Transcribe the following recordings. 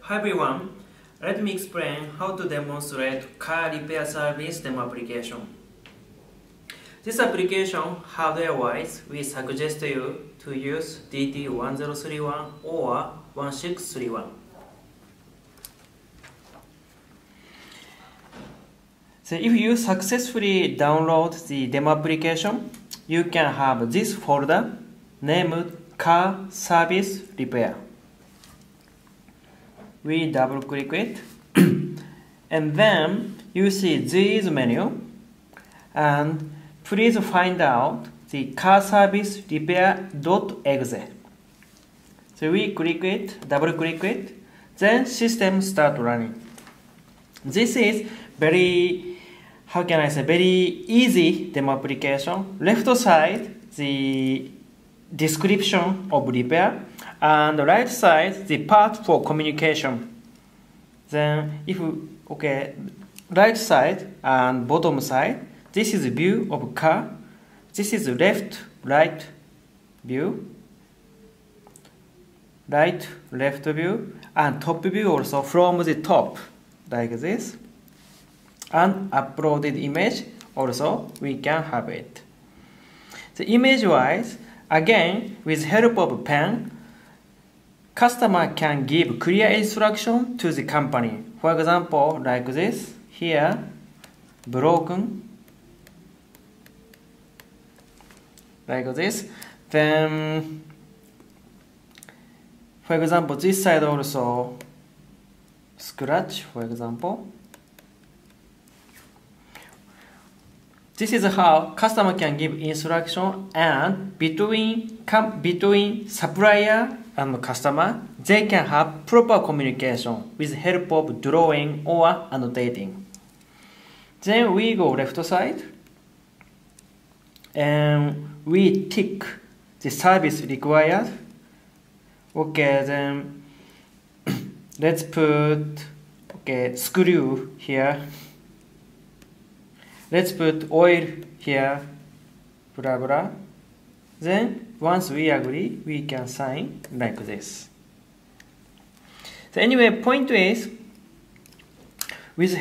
Hi everyone, let me explain how to demonstrate car repair service demo application. This application, hardware-wise, we suggest you to use DT1031 or 1631. So if you successfully download the demo application, you can have this folder named Car Service Repair. We double click it and then you see this menu, and please find out the car service repair.exe. So we click it, double click it, then system start running. This is very, very easy demo application. Left side the description of repair, and the right side the part for communication. Then right side and bottom side, this is view of car, this is left right view, right left view, and top view also from the top like this, and uploaded image also we can have it. The image wise, again with help of pen, customer can give clear instruction to the company. For example, like this, here, broken, like this. Then, for example, this side also scratch, for example. This is how customer can give instruction, and between supplier and customer, they can have proper communication with help of drawing or annotating. Then we go left side and we tick the service required. Okay, then let's put screw here. Let's put oil here, blah blah. Then once we agree, we can sign like this. So anyway, point is with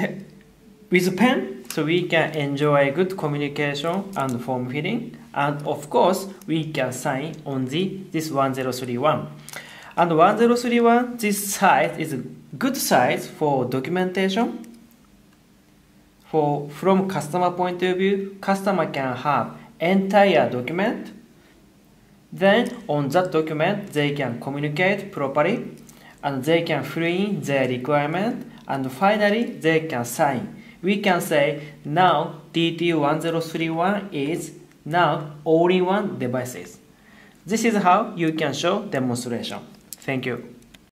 pen, so we can enjoy good communication and form filling, and of course we can sign on this 1031. And 1031, this size is a good size for documentation. From customer point of view, customer can have entire document. Then on that document, they can communicate properly, and they can fill in their requirement, and finally they can sign. We can say now DT1031 is now all-in-one devices. This is how you can show demonstration. Thank you.